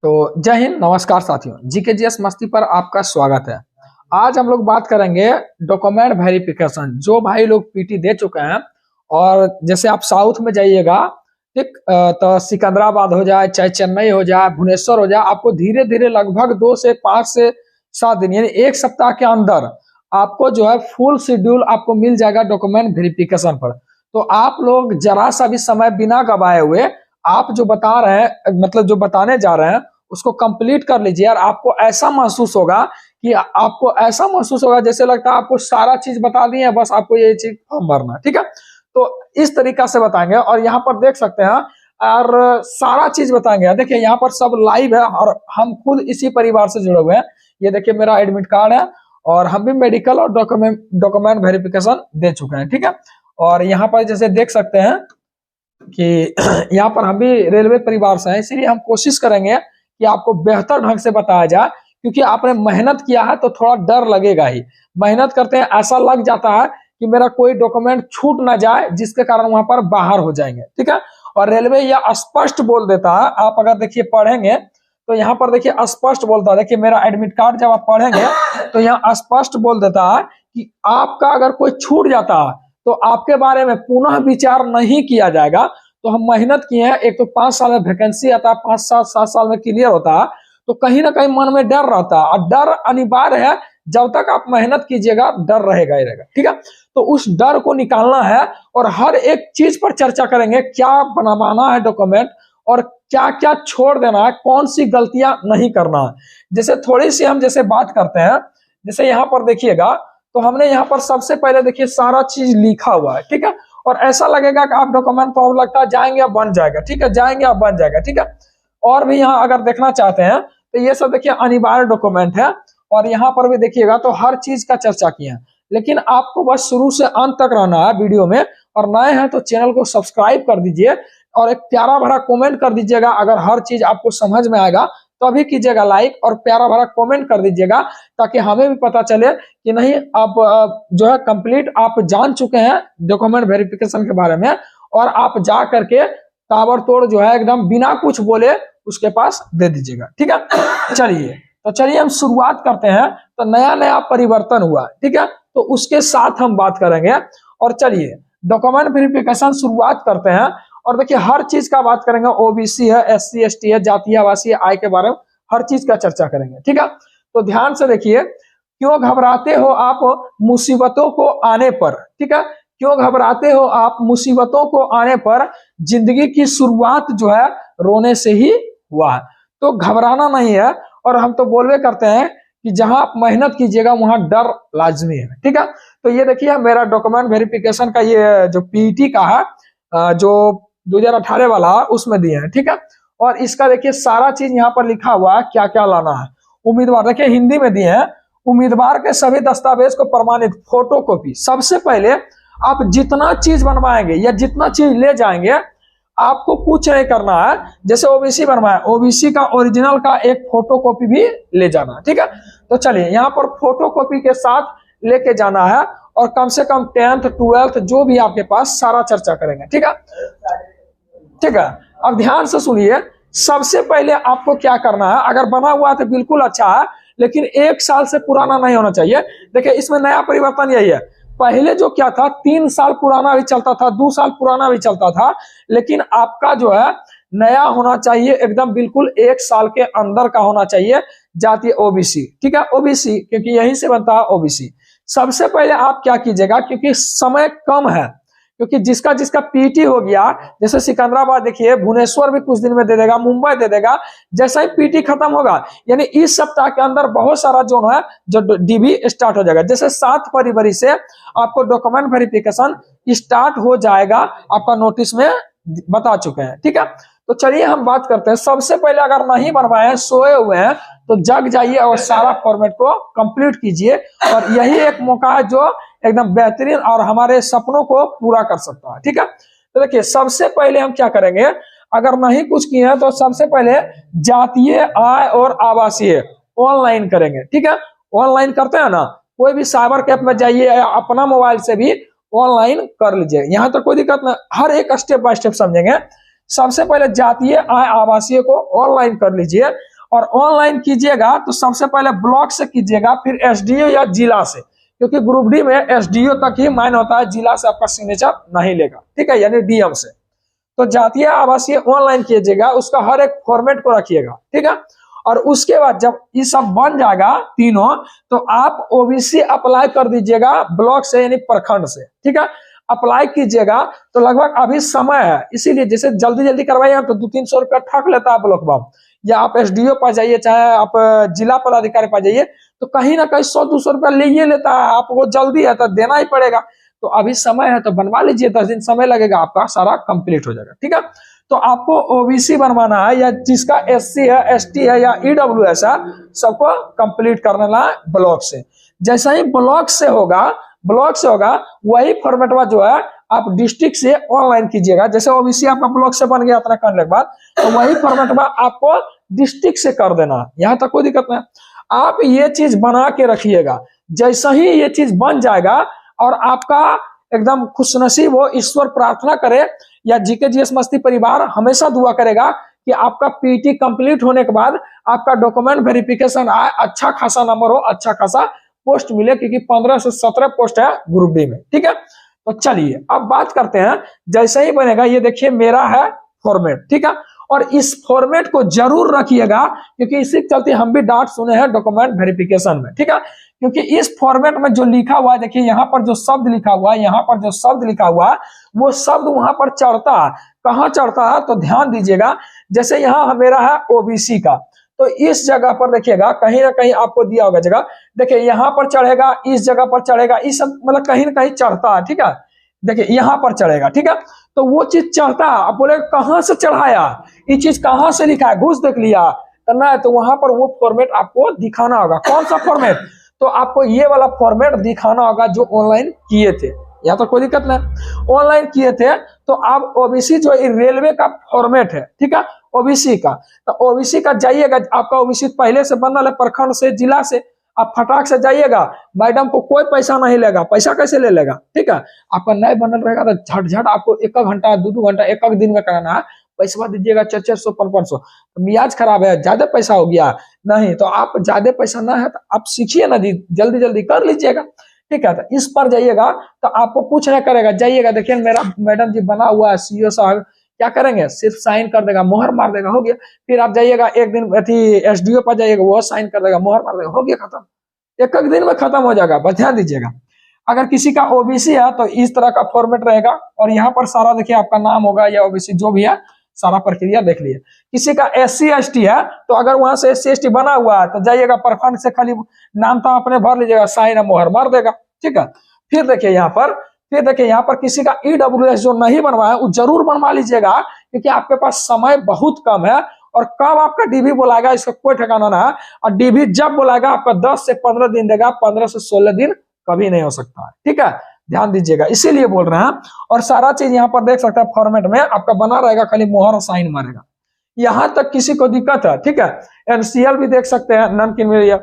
तो जय हिंद, नमस्कार साथियों। जीकेजीएस मस्ती पर आपका स्वागत है। आज हम लोग बात करेंगे डॉक्यूमेंट वेरिफिकेशन। जो भाई लोग पीटी दे चुके हैं और जैसे आप साउथ में जाइएगा, ठीक, तो सिकंदराबाद हो जाए, चाहे चेन्नई हो जाए, भुवनेश्वर हो जाए, आपको धीरे धीरे लगभग 2 से 5 से 7 दिन यानी एक सप्ताह के अंदर आपको जो है फुल शेड्यूल आपको मिल जाएगा डॉक्यूमेंट वेरिफिकेशन पर। तो आप लोग जरा सा भी समय बिना गवाए हुए आप जो बता रहे हैं, मतलब जो बताने जा रहे हैं, उसको कंप्लीट कर लीजिए। और आपको ऐसा महसूस होगा जैसे लगता है आपको सारा चीज बता दिए हैं, बस आपको ये चीज फॉर्म भरना है। ठीक है, तो इस तरीका से बताएंगे। और यहाँ पर देख सकते हैं और सारा चीज बताएंगे। देखिए यहाँ पर सब लाइव है और हम खुद इसी परिवार से जुड़े हुए हैं। ये देखिए मेरा एडमिट कार्ड है और हम भी मेडिकल और डॉक्यूमेंट वेरिफिकेशन दे चुके हैं। ठीक है, और यहाँ पर जैसे देख सकते हैं कि यहाँ पर हम भी रेलवे परिवार से हैं, इसीलिए हम कोशिश करेंगे कि आपको बेहतर ढंग से बताया जाए। क्योंकि आपने मेहनत किया है तो थोड़ा डर लगेगा ही। मेहनत करते हैं ऐसा लग जाता है कि मेरा कोई डॉक्यूमेंट छूट ना जाए, जिसके कारण वहां पर बाहर हो जाएंगे। ठीक है, और रेलवे यह स्पष्ट बोल देता है, आप अगर देखिए पढ़ेंगे तो यहाँ पर देखिए स्पष्ट बोलता है। देखिए मेरा एडमिट कार्ड जब आप पढ़ेंगे तो यहाँ स्पष्ट बोल देता है कि आपका अगर कोई छूट जाता है तो आपके बारे में पुनः विचार नहीं किया जाएगा। तो हम मेहनत किए हैं। एक तो 5 साल में वैकेंसी आता है, 5-7 साल में क्लियर होता है, तो कहीं ना कहीं मन में डर रहता है। और डर अनिवार्य है, जब तक आप मेहनत कीजिएगा डर रहेगा ही रहेगा। ठीक है, तो उस डर को निकालना है और हर एक चीज पर चर्चा करेंगे। क्या बनवाना है डॉक्यूमेंट और क्या क्या छोड़ देना है, कौन सी गलतियां नहीं करना है। जैसे थोड़ी सी हम जैसे बात करते हैं, जैसे यहाँ पर देखिएगा तो हमने यहाँ पर सबसे पहले देखिए सारा चीज लिखा हुआ है। ठीक है, और ऐसा लगेगा कि आप डॉक्यूमेंट तो लगता है जाएंगे अब बन जाएगा। ठीक है, जाएंगे अब बन जाएगा। ठीक है, और भी यहाँ अगर देखना चाहते हैं तो ये सब देखिए अनिवार्य डॉक्यूमेंट है। और यहाँ पर भी देखिएगा तो हर चीज का चर्चा किया है। लेकिन आपको बस शुरू से अंत तक रहना है वीडियो में। और नए हैं तो चैनल को सब्सक्राइब कर दीजिए और एक प्यारा भरा कमेंट कर दीजिएगा। अगर हर चीज आपको समझ में आएगा तो अभी कीजिएगा लाइक और प्यारा भरा कमेंट कर दीजिएगा, ताकि हमें भी पता चले कि नहीं आप जो है कंप्लीट आप जान चुके हैं डॉक्यूमेंट वेरिफिकेशन के बारे में। और आप जा करके ताबड़तोड़ जो है एकदम बिना कुछ बोले उसके पास दे दीजिएगा। ठीक है, चलिए हम शुरुआत करते हैं। तो नया नया परिवर्तन हुआ। ठीक है, तो उसके साथ हम बात करेंगे। और चलिए डॉक्यूमेंट वेरिफिकेशन शुरुआत करते हैं। और देखिए हर चीज का बात करेंगे। ओबीसी है, एससी एसटी है, जातीय आवासीय आय के बारे में हर चीज का चर्चा करेंगे। ठीक है, तो ध्यान से देखिए। क्यों घबराते हो आप मुसीबतों को आने पर? ठीक है, क्यों घबराते हो आप मुसीबतों को आने पर? जिंदगी की शुरुआत जो है रोने से ही हुआ है। तो घबराना नहीं है। और हम तो बोलवे करते हैं कि जहां आप मेहनत कीजिएगा वहां डर लाजमी है। ठीक है, तो ये देखिए मेरा डॉक्यूमेंट वेरिफिकेशन का ये जो पीटी का है, जो 2018 वाला उसमें दिए हैं। ठीक है, और इसका देखिए सारा चीज यहाँ पर लिखा हुआ है, क्या क्या लाना है। उम्मीदवार देखिए हिंदी में दिए हैं। उम्मीदवार के सभी दस्तावेज को प्रमाणित फोटोकॉपी। सबसे पहले आप जितना चीज बनवाएंगे या जितना चीज ले जाएंगे आपको कुछ नहीं करना है। जैसे ओबीसी बनवाए, ओबीसी का ओरिजिनल का एक फोटोकॉपी भी ले जाना है। ठीक है, तो चलिए यहाँ पर फोटोकॉपी के साथ लेके जाना है। और कम से कम 10th 12th जो भी आपके पास सारा चर्चा करेंगे। ठीक है, ठीक है, अब ध्यान से सुनिए। सबसे पहले आपको क्या करना है, अगर बना हुआ है तो बिल्कुल अच्छा है, लेकिन 1 साल से पुराना नहीं होना चाहिए। देखिए इसमें नया परिवर्तन यही है। पहले जो क्या था 3 साल पुराना भी चलता था, 2 साल पुराना भी चलता था, लेकिन आपका जो है नया होना चाहिए एकदम बिल्कुल 1 साल के अंदर का होना चाहिए। जातीय ओबीसी। ठीक है, ओबीसी क्योंकि यहीं से बनता है ओबीसी। सबसे पहले आप क्या कीजिएगा, क्योंकि समय कम है, क्योंकि जिसका जिसका पीटी हो गया, जैसे सिकंदराबाद देखिए, भुवनेश्वर भी कुछ दिन में दे देगा, मुंबई दे देगा। जैसा ही पीटी खत्म होगा यानी इस सप्ताह के अंदर बहुत सारा जोन है जो डीबी स्टार्ट हो जाएगा। जैसे 7 फरवरी से आपको डॉक्यूमेंट वेरिफिकेशन स्टार्ट हो जाएगा, आपका नोटिस में बता चुके हैं। ठीक है, तो चलिए हम बात करते हैं। सबसे पहले अगर नहीं बनवाए हैं, सोए हुए हैं, तो जग जाइए और सारा फॉर्मेट को कंप्लीट कीजिए। और यही एक मौका है जो एकदम बेहतरीन और हमारे सपनों को पूरा कर सकता है। ठीक है, तो देखिए सबसे पहले हम क्या करेंगे, अगर नहीं कुछ किए हैं तो सबसे पहले जातीय आय और आवासीय ऑनलाइन करेंगे। ठीक है, ऑनलाइन करते हैं ना, कोई भी साइबर कैफ में जाइए या अपना मोबाइल से भी ऑनलाइन कर लीजिए। यहाँ तो कोई दिक्कत नहीं, हर एक स्टेप बाय स्टेप समझेंगे। सबसे पहले जातीय आय आवासीय को ऑनलाइन कर लीजिए। और ऑनलाइन कीजिएगा तो सबसे पहले ब्लॉक से कीजिएगा, फिर एसडीओ या जिला से, क्योंकि ग्रुप डी में एसडीओ तक ही माइन होता है, जिला से आपका सिग्नेचर नहीं लेगा, ठीक है, यानी डीएम से। तो जातीय आवासीय ऑनलाइन कीजिएगा, उसका हर एक फॉर्मेट को रखिएगा, ठीक है। और उसके बाद जब ये सब बन जाएगा तीनों, तो आप ओबीसी अप्लाई कर दीजिएगा ब्लॉक से यानी प्रखंड से, ठीक है। अप्लाई कीजिएगा तो लगभग अभी समय है, इसीलिए जैसे जल्दी जल्दी करवाइए तो 200-300 रुपया ठक लेता है ब्लॉक बम, या आप एसडीओ पास जाइए, चाहे आप जिला पदाधिकारी पास जाइए, तो कहीं ना कहीं 100-200 रुपया ले ही लेता है, आपको जल्दी है तो देना ही पड़ेगा। तो अभी समय है तो बनवा लीजिए, 10 दिन समय लगेगा, आपका सारा कंप्लीट हो जाएगा, ठीक है। तो आपको ओबीसी बनवाना है, या जिसका एससी है, एसटी है, या ईडब्ल्यूएस है, सबको कंप्लीट करना है ब्लॉक से। जैसा ही ब्लॉक से होगा वही फॉर्मेटवा जो है आप डिस्ट्रिक्ट से ऑनलाइन कीजिएगा। जैसे ओबीसी आपका ब्लॉक से बन गया इतना करने के बाद, तो वही फॉर्मेटवा आपको डिस्ट्रिक्ट से कर देना, यहाँ तक कोई दिक्कत नहीं। आप ये चीज बना के रखिएगा, जैसा ही ये चीज बन जाएगा और आपका एकदम खुशनसीब हो, ईश्वर प्रार्थना करे या जीके जीएस मस्ती परिवार हमेशा दुआ करेगा कि आपका पीटी कंप्लीट होने के बाद आपका डॉक्यूमेंट वेरिफिकेशन आए, अच्छा खासा नंबर हो, अच्छा खासा पोस्ट मिले, क्योंकि 15 से 17 पोस्ट है ग्रुप डी में, ठीक है। तो चलिए अब बात करते हैं, जैसे ही बनेगा ये देखिए मेरा है फॉर्मेट, ठीक है। और इस फॉर्मेट को जरूर रखिएगा, क्योंकि इसी चलते हम भी डांट सुने हैं डॉक्यूमेंट वेरिफिकेशन में, ठीक है। क्योंकि इस फॉर्मेट में जो लिखा हुआ है, देखिए यहाँ पर जो शब्द लिखा हुआ है, यहाँ पर जो शब्द लिखा हुआ है, वो शब्द वहां पर चढ़ता है। कहाँ चढ़ता है तो ध्यान दीजिएगा, जैसे यहाँ मेरा है ओबीसी का, तो इस जगह पर देखिएगा कहीं ना कहीं आपको दिया होगा जगह, देखिए यहाँ पर चढ़ेगा, इस जगह पर चढ़ेगा, इस सब मतलब कहीं ना कहीं चढ़ता है, ठीक है। देखिए यहाँ पर चढ़ेगा, ठीक है। तो वो चीज चढ़ता है, आप बोले कहाँ से चढ़ाया, ये चीज कहाँ से लिखा है, घुस देख लिया करना है, तो वहां पर वो फॉर्मेट आपको दिखाना होगा। कौन सा फॉर्मेट, तो आपको ये वाला फॉर्मेट दिखाना होगा जो ऑनलाइन किए थे, यहाँ तो कोई दिक्कत नहीं। ऑनलाइन किए थे तो आप ओबीसी जो रेलवे का फॉर्मेट है, ठीक है, ओबीसी का, तो ओबीसी का जाइएगा, आपका ओबीसी पहले से बनना है प्रखंड से, जिला से, आप फटाक से जाइएगा, मैडम को कोई पैसा नहीं लेगा, पैसा कैसे ले लेगा, ठीक है। आपका नए बनल रहेगा तो झट आपको 1 घंटा 2 घंटा 1 दिन में कराना है, पैसा दीजिएगा 400 500, तो मियाज खराब है, ज्यादा पैसा हो गया नहीं, तो आप ज्यादा पैसा ना है तो आप सीखिए ना जी, जल्दी जल्दी कर लीजिएगा, ठीक है। तो इस पर जाइएगा तो आपको कुछ नहीं करेगा, जाइएगा देखिए मेरा मैडम जी बना हुआ है, सीईओ साहब क्या करेंगे, सिर्फ साइन कर देगा, मोहर मार देगा, हो गया। फिर आप जाइएगा एक दिन एसडीओ पर जाइएगा, वो साइन कर देगा, मोहर मार देगा, हो गया, खत्म, 1 दिन में खत्म हो जाएगा। बस ध्यान दीजिएगा, अगर किसी का ओबीसी है तो इस तरह का फॉर्मेट रहेगा, और यहाँ पर सारा देखिए आपका नाम होगा या ओबीसी जो भी है, सारा प्रक्रिया देख लिए। किसी का एससी एसटी है तो अगर वहां से एससी एसटी बना हुआ है तो जाइएगा प्रखंड से, खाली नाम तो अपने भर लीजिएगा, साइन मोहर मार देगा, ठीक है। फिर देखिए यहाँ पर किसी का ईडब्ल्यूएस जो नहीं बनवाया वो जरूर बनवा लीजिएगा, क्योंकि आपके पास समय बहुत कम है, और कब आपका डीबी बुलाएगा इसका कोई ठिकाना ना है, और डीबी जब बुलाएगा आपका 10 से 15 दिन देगा, 15 से 16 दिन कभी नहीं हो सकता है, ठीक है, ध्यान दीजिएगा, इसीलिए बोल रहे हैं। और सारा चीज यहाँ पर देख सकते हैं फॉर्मेट में आपका बना रहेगा, खाली मोहर और साइन मारेगा, यहां तक किसी को दिक्कत है, ठीक है। एनसीएल भी देख सकते हैं, नमकीन मिल।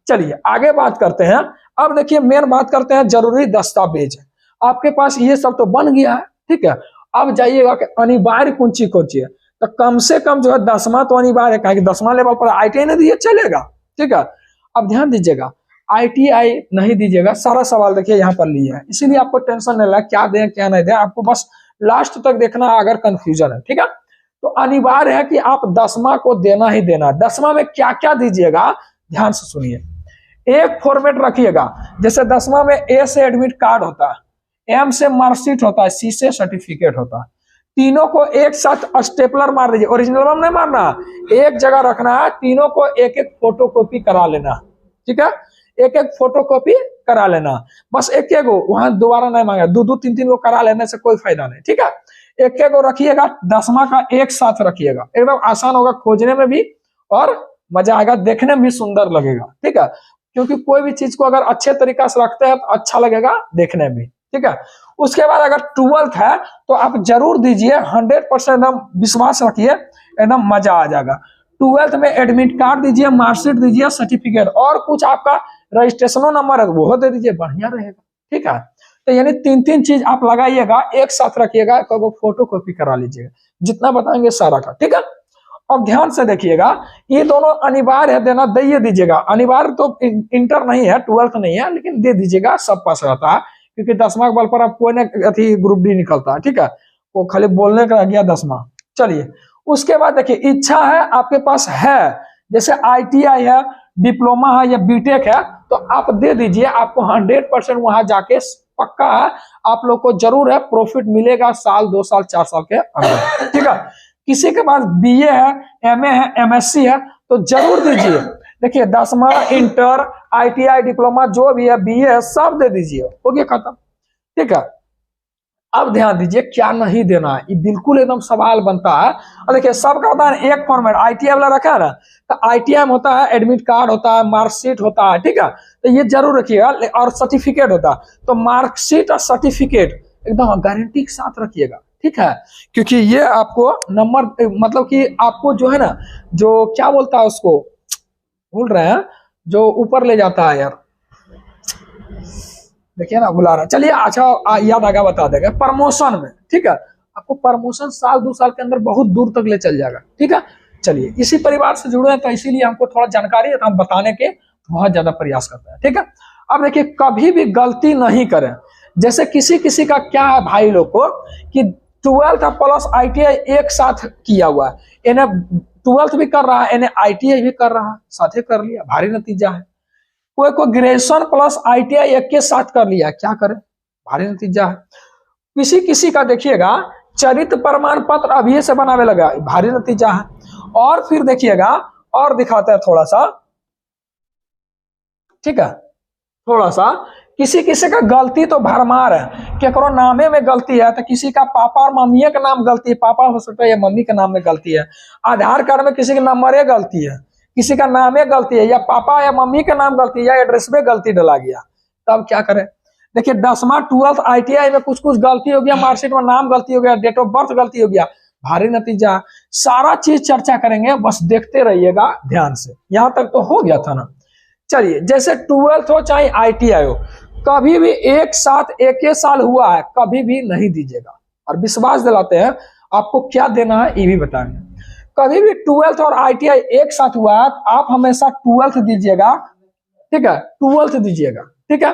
चलिए आगे बात करते हैं। अब देखिए मेन बात करते हैं जरूरी दस्तावेज। आपके पास ये सब तो बन गया है, ठीक है। अब जाइएगा कि अनिवार्य कौन चीज है, तो कम से कम जो है 10वां तो अनिवार्य है, 10वां लेवल पर ITI नहीं दिए चलेगा, ठीक है। अब ध्यान दीजिएगा, ITI नहीं दीजिएगा, सारा सवाल देखिए यहाँ पर लिया है, इसीलिए आपको टेंशन नहीं लगा क्या दें क्या नहीं दें, आपको बस लास्ट तक देखना अगर कंफ्यूजन है, ठीक है। तो अनिवार्य है कि आप 10वां को देना ही देना। 10वां में क्या क्या दीजिएगा ध्यान से सुनिए, एक फॉर्मेट रखिएगा, जैसे 10वां में ए से एडमिट कार्ड होता है, एम से मार्कशीट होता है, सी से सर्टिफिकेट होता है, तीनों को एक साथ स्टेपलर मार दीजिए, ओरिजिनल में नहीं मारना, एक जगह रखना है, तीनों को एक एक फोटो कॉपी करा लेना, ठीक है, एक एक फोटो कॉपी करा लेना, बस एक एक वहां दोबारा नहीं मांगा, 2 3 3 को करा लेने से कोई फायदा नहीं, ठीक है। एक एक रखिएगा, 10वां का एक साथ रखिएगा, एकदम आसान होगा खोजने में भी और मजा आएगा, देखने में भी सुंदर लगेगा, ठीक है। क्योंकि कोई भी चीज को अगर अच्छे तरीका से रखते हैं तो अच्छा लगेगा देखने में, ठीक है। उसके बाद अगर 12th है तो आप जरूर दीजिए, 100% एकदम विश्वास रखिए, एकदम मजा आ जाएगा। 12th में एडमिट कार्ड दीजिए, मार्कशीट दीजिए, सर्टिफिकेट, और कुछ आपका रजिस्ट्रेशन नंबर है वो दे दीजिए, बढ़िया रहेगा, ठीक है। तो यानी 3 चीज आप लगाइएगा, एक साथ रखिएगा, फोटो कॉपी करा लीजिएगा, जितना बताएंगे सारा का, ठीक है। अब ध्यान से देखिएगा, ये दोनों अनिवार्य है देना, दे दीजिएगा। अनिवार्य तो इंटर नहीं है, 12th नहीं है, लेकिन दे दीजिएगा, सब पास रहता है, क्योंकि 10वां के बल पर अब कोई ना अथी ग्रुप डी निकलता है, ठीक है, वो खाली बोलने का रह गया 10वां। चलिए उसके बाद देखिए, इच्छा है आपके पास है, जैसे ITI है, डिप्लोमा है या बीटेक है, तो आप दे दीजिए, आपको 100% वहां जाके पक्का है, आप लोग को जरूर है प्रॉफिट मिलेगा साल 2 साल 4 साल के अंदर, ठीक है। किसी के पास BA है, MA है, MSc है, तो जरूर दीजिए। देखिए 10वां, इंटर, ITI, डिप्लोमा जो भी है, BA है, सब दे दीजिए, हो गया खत्म, ठीक है। अब ध्यान दीजिए क्या नहीं देना है, ये बिल्कुल एकदम सवाल बनता है। और देखिए सबका होता है एक फॉर्मेट, ITI वाला रखा है ना, तो ITI में होता है एडमिट कार्ड होता है, मार्कशीट होता है, ठीक है, तो ये जरूर रखिएगा, और सर्टिफिकेट होता है, तो मार्कशीट और सर्टिफिकेट एकदम गारंटी के साथ रखिएगा, ठीक है, क्योंकि ये आपको नंबर, मतलब कि आपको जो है ना, जो क्या बोलता है उसको, भूल रहे हैं, जो ऊपर ले जाता है यार, देखिए ना बुला रहा, चलिए अच्छा याद आगा बता देगा, प्रमोशन में, ठीक है, आपको प्रमोशन साल 2 साल के अंदर बहुत दूर तक ले चल जाएगा, ठीक है। चलिए इसी परिवार से जुड़े हैं, तो इसीलिए हमको थोड़ा जानकारी है, तो हम बताने के बहुत ज्यादा प्रयास करते हैं, ठीक है। अब देखिए कभी भी गलती नहीं करें, जैसे किसी किसी का क्या है भाई लोग को, कि 12th प्लस ITI एक साथ किया हुआ है, इन्हें 12th भी कर रहा है, इन्हें ITI भी कर रहा है, साथे कर लिया, भारी नतीजा है। कोई ग्रेजुएशन प्लस ITI एक के साथ कर लिया, क्या करे, भारी नतीजा है। किसी किसी का देखिएगा चरित्र प्रमाण पत्र अभी से बनावे लगा, भारी नतीजा है। और फिर देखिएगा, और दिखाते हैं थोड़ा सा, ठीक है, थोड़ा सा, किसी किसी का गलती तो भरमार है, केकरो नामे में गलती है, तो किसी का पापा और मम्मी का नाम गलती है, पापा हो सकता है या मम्मी के नाम में गलती है, आधार कार्ड में किसी के नंबर गलती है, किसी का नाम गलती है, या पापा या मम्मी का नाम गलती है, या एड्रेस में गलती डला गया, तब क्या करें। देखिए 10वां 12th ITI में कुछ कुछ गलती हो गया, मार्कशीट में नाम गलती हो गया, डेट ऑफ बर्थ गलती हो गया, भारी नतीजा। सारा चीज चर्चा करेंगे, बस देखते रहिएगा ध्यान से। यहां तक तो हो गया था ना। चलिए जैसे 12th हो चाहे ITI हो, कभी भी एक साथ एक ही साल हुआ है, कभी भी नहीं दीजिएगा। और विश्वास दिलाते हैं, आपको क्या देना है ये भी बताएंगे। कभी भी 12th और ITI एक साथ हुआ है, आप हमेशा 12th दीजिएगा, ठीक है, 12th दीजिएगा, ठीक है,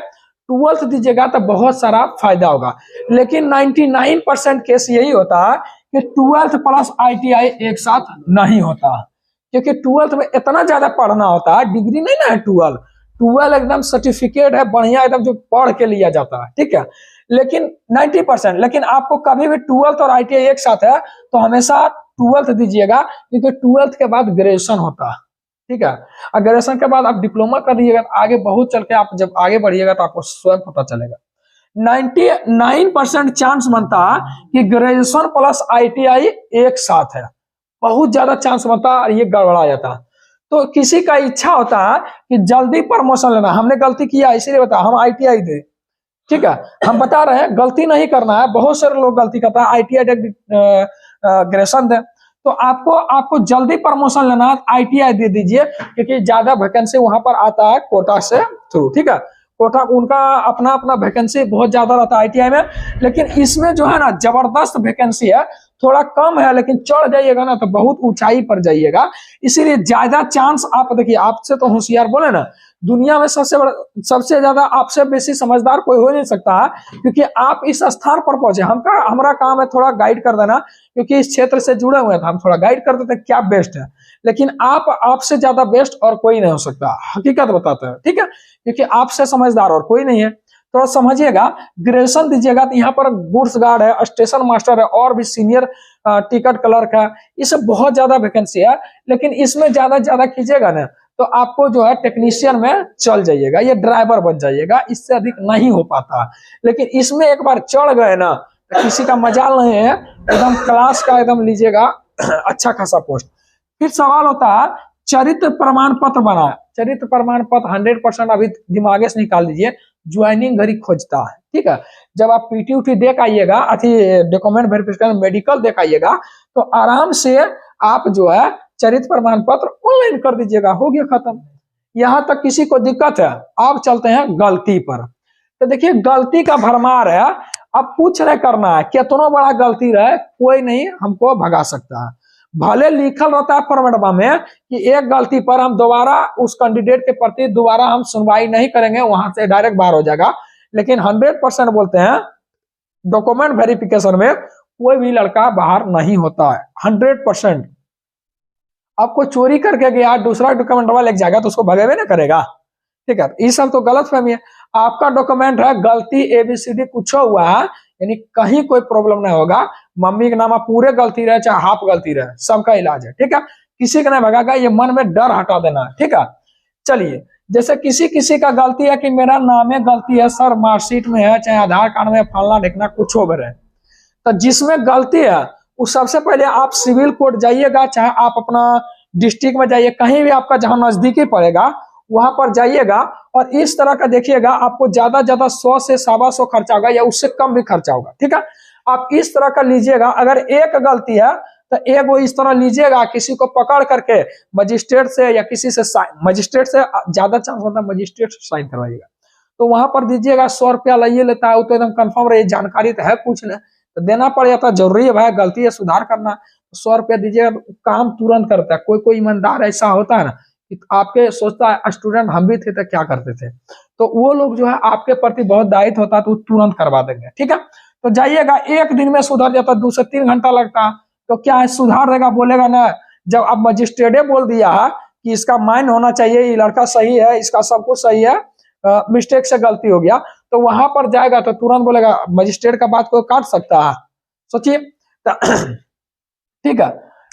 12th दीजिएगा तो बहुत सारा फायदा होगा। लेकिन 99% केस यही होता है कि 12th प्लस ITI एक साथ नहीं होता, क्योंकि 12th में इतना ज्यादा पढ़ना होता है, डिग्री नहीं ना है 12 एकदम सर्टिफिकेट है बढ़िया, एकदम जो पढ़ के लिया जाता है, ठीक है। लेकिन 90%, लेकिन आपको कभी भी 12th और ITI एक साथ है तो हमेशा 12th दीजिएगा, क्योंकि 12th के बाद ग्रेजुएशन होता है, ठीक है। और ग्रेजुएशन के बाद आप डिप्लोमा कर दीजिएगा, आगे बहुत चल के आप जब आगे बढ़िएगा तो आपको स्वयं पता चलेगा। 99% चांस बनता है कि ग्रेजुएशन प्लस ITI एक साथ है, बहुत ज्यादा चांस बनता है, ये गड़बड़ा जाता है। तो किसी का इच्छा होता है कि जल्दी प्रमोशन लेना, हमने गलती किया इसीलिए बता हम ITI दे, ठीक है, हम बता रहे हैं गलती नहीं करना है। बहुत सारे लोग गलती करता है, ITI ग्रेजुएशन दे, तो आपको जल्दी प्रमोशन लेना है, ITI दे दीजिए, क्योंकि ज्यादा वैकेंसी वहां पर आता है कोटा से थ्रू, ठीक है। कोटा उनका अपना अपना वैकेंसी बहुत ज्यादा रहता है ITI में, लेकिन इसमें जो है ना जबरदस्त वैकेंसी है, थोड़ा कम है, लेकिन चढ़ जाइएगा ना तो बहुत ऊंचाई पर जाइएगा, इसीलिए ज्यादा चांस आप देखिए, आपसे तो होशियार बोले ना, दुनिया में सबसे ज्यादा आपसे बेसी समझदार कोई हो नहीं सकता है, क्योंकि आप इस स्थान पर पहुंचे। हमारा काम है थोड़ा गाइड कर देना, क्योंकि इस क्षेत्र से जुड़े हुए थे, हम थोड़ा गाइड कर देते क्या बेस्ट है, लेकिन आपसे ज्यादा बेस्ट और कोई नहीं हो सकता, हकीकत बताते हैं, ठीक है, क्योंकि आपसे समझदार और कोई नहीं है। थोड़ा समझिएगा, ग्रेजुएशन दीजिएगा तो यहाँ पर गुड्स गार्ड है, स्टेशन मास्टर है, और भी सीनियर टिकट क्लर्क है, ये सब बहुत ज्यादा वैकेंसी है, लेकिन इसमें ज्यादा कीजिएगा ना तो आपको जो है टेक्नीशियन में चल जाइएगा, ये ड्राइवर बन जाइएगा, इससे अधिक नहीं हो पाता। लेकिन इसमें एक बार चढ़ गए ना तो किसी का मजाल नहीं है, एकदम क्लास का एकदम लीजिएगा अच्छा खासा पोस्ट। फिर सवाल होता है चरित्र प्रमाण पत्र बना, चरित्र प्रमाण पत्र 100% अभी दिमागे से निकाल दीजिए, ज्वाइनिंग घड़ी खोजता है, ठीक है। जब आप PT दे के आइएगा, डॉक्यूमेंट वेरिफिकेशन मेडिकल दे के आइएगा, तो आराम से आप जो है चरित्र प्रमाण पत्र ऑनलाइन कर दीजिएगा, हो गया खत्म। यहां तक किसी को दिक्कत है, आप चलते हैं गलती पर। तो देखिए गलती का भरमार है, अब कुछ नहीं करना है, कितना बड़ा गलती रहे कोई नहीं हमको भगा सकता है, भले लिखल रहता है फॉर्मेटवा में कि एक गलती पर हम दोबारा उस कैंडिडेट के प्रति दोबारा हम सुनवाई नहीं करेंगे, वहां से डायरेक्ट बाहर हो जाएगा, लेकिन 100% बोलते हैं डॉक्यूमेंट वेरिफिकेशन में कोई भी लड़का बाहर नहीं होता है 100%। अब कोई चोरी करके गया दूसरा डॉक्यूमेंट वाला लेके जाएगा तो उसको भगेबे ना करेगा, ठीक है। ये सब तो गलत फहमी है। आपका डॉक्यूमेंट है, गलती ABCD कुछ हुआ है, यानी कहीं कोई प्रॉब्लम नहीं होगा, मम्मी के नाम पूरे गलती रहे चाहे हाफ गलती रहे, सबका इलाज है, ठीक है। किसी का नहीं भगाएगा, ये मन में डर हटा देना है, ठीक है। चलिए, जैसे किसी किसी का गलती है कि मेरा नाम में गलती है सर, मार्कशीट में है चाहे आधार कार्ड में फलना ढिकना कुछ हो रहे, तो जिसमें गलती है उस सबसे पहले आप सिविल कोर्ट जाइएगा, चाहे आप अपना डिस्ट्रिक्ट में जाइए, कहीं भी आपका जहां नजदीकी पड़ेगा वहां पर जाइएगा, और इस तरह का देखिएगा आपको ज्यादा 100 से 125 खर्चा होगा या उससे कम भी खर्चा होगा, ठीक है। आप इस तरह का लीजिएगा, अगर एक गलती है तो एक वो इस तरह लीजिएगा, किसी को पकड़ करके मजिस्ट्रेट से या किसी से मजिस्ट्रेट से ज्यादा चांस होता है मजिस्ट्रेट से साइन करवाइएगा, तो वहां पर दीजिएगा। 100 रुपया लाइए लेता है, वो तो एकदम कंफर्म रही, जानकारी तो है कुछ नहीं तो देना पड़ जाता है, जरूरी है भाई, गलती है सुधार करना, 100 रुपया दीजिएगा, काम तुरंत करता है। कोई कोई ईमानदार ऐसा होता है ना कि आपके सोचता है स्टूडेंट हम भी थे तो क्या करते थे, तो वो लोग जो है आपके प्रति बहुत दायित्व होता है तो तुरंत करवा देंगे, ठीक है। तो जाइएगा, एक दिन में सुधर जाता, 2 से 3 घंटा लगता, तो क्या है सुधार देगा, बोलेगा ना। जब अब मजिस्ट्रेटे बोल दिया है कि इसका माइंड होना चाहिए, ये लड़का सही है, इसका सब कुछ सही है, मिस्टेक से गलती हो गया, तो वहां पर जाएगा तो तुरंत बोलेगा, मजिस्ट्रेट का बात कोई काट सकता है, सोचिए। ठीक है,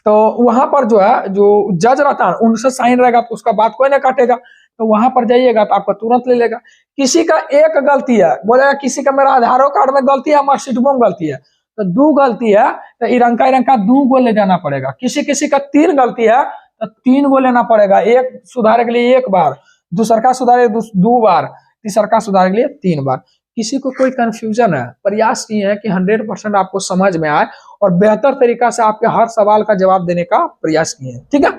तो वहां पर जो है जो जज रहता है उनसे साइन रहेगा तो उसका बात कोई ना काटेगा, तो वहां पर जाइएगा तो आपको तुरंत ले लेगा। किसी का एक गलती है, बोलेगा किसी का मेरा आधार कार्ड में गलती है, मार्कशीट में गलती है, तो 2 गलती है तो इरंका 2 गो ले जाना पड़ेगा। किसी किसी का 3 गलती है तो 3 गो लेना पड़ेगा, एक सुधारे के लिए 1 बार, दूसर का सुधारे 2 बार, तीसर का सुधारे के लिए 3 बार। किसी को कोई कंफ्यूजन है, प्रयास किए हैं कि 100% आपको समझ में आए और बेहतर तरीका से आपके हर सवाल का जवाब देने का प्रयास किए हैं, ठीक है।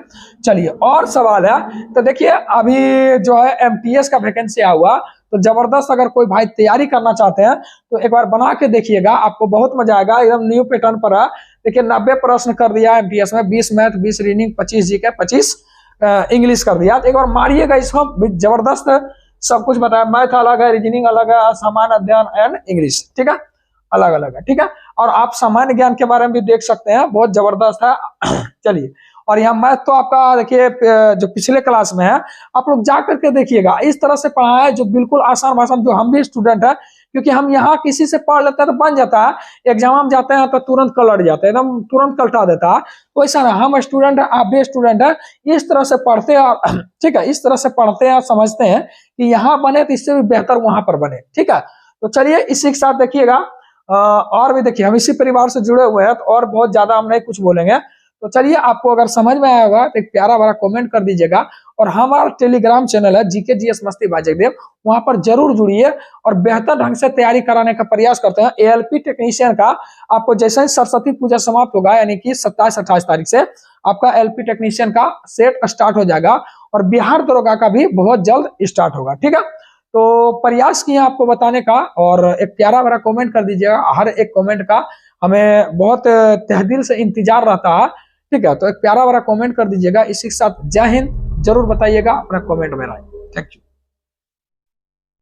चलिए, और सवाल है तो देखिए, अभी जो है MTS का वैकेंसी आया हुआ, तो जबरदस्त, अगर कोई भाई तैयारी करना चाहते हैं तो एक बार बना के देखिएगा, आपको बहुत मजा आएगा, एकदम न्यू पैटर्न पर है। देखिए 90 प्रश्न कर दिया MTS में, 20 मैथ, 20 रीडिंग, 25 GK, 25 इंग्लिश कर दिया। तो एक बार मारिएगा, इसमें जबरदस्त सब कुछ बताया, मैथ अलग है, रीजनिंग अलग है, सामान्य अध्ययन एंड इंग्लिश, ठीक है, अलग अलग है, ठीक है। और आप सामान्य ज्ञान के बारे में भी देख सकते हैं, बहुत जबरदस्त है। चलिए, और यहाँ मैथ तो आपका देखिए जो पिछले क्लास में है, आप लोग जा करके देखिएगा, इस तरह से पढ़ाया है जो बिल्कुल आसान भाषा में, जो हम भी स्टूडेंट है, क्योंकि हम यहाँ किसी से पढ़ लेते हैं तो बन जाता है, एग्जाम में जाते हैं तो तुरंत कलट जाते हैं, एकदम तुरंत कलटा देता है। तो ऐसा ना, हम स्टूडेंट है, आप भी स्टूडेंट है, इस तरह से पढ़ते हैं, ठीक है, इस तरह से पढ़ते हैं, समझते हैं कि यहाँ बने तो इससे भी बेहतर वहां पर बने, ठीक है। तो चलिए, इसी के साथ देखिएगा, और भी देखिए, हम इसी परिवार से जुड़े हुए हैं तो और बहुत ज्यादा हम नहीं कुछ बोलेंगे। तो चलिए, आपको अगर समझ में आया होगा तो एक प्यारा भरा कमेंट कर दीजिएगा, और हमारा टेलीग्राम चैनल है GK GS मस्ती बाय जगदेव, वहां पर जरूर जुड़िए और बेहतर ढंग से तैयारी कराने का प्रयास करते हैं। ALP टेक्नीशियन का आपको जैसे ही सरस्वती पूजा समाप्त होगा, यानी कि 27-28 तारीख से आपका LP टेक्नीशियन का सेट स्टार्ट हो जाएगा, और बिहार दरोगा का भी बहुत जल्द स्टार्ट होगा, ठीक है। तो प्रयास किए आपको बताने का, और एक प्यारा भरा कमेंट कर दीजिएगा, हर एक कमेंट का हमें बहुत तहदिल से इंतजार रहता है, ठीक है। तो एक प्यारा भरा कमेंट कर दीजिएगा। इसी के साथ जय हिंद, जरूर बताइएगा अपना कमेंट में राय। Thank you.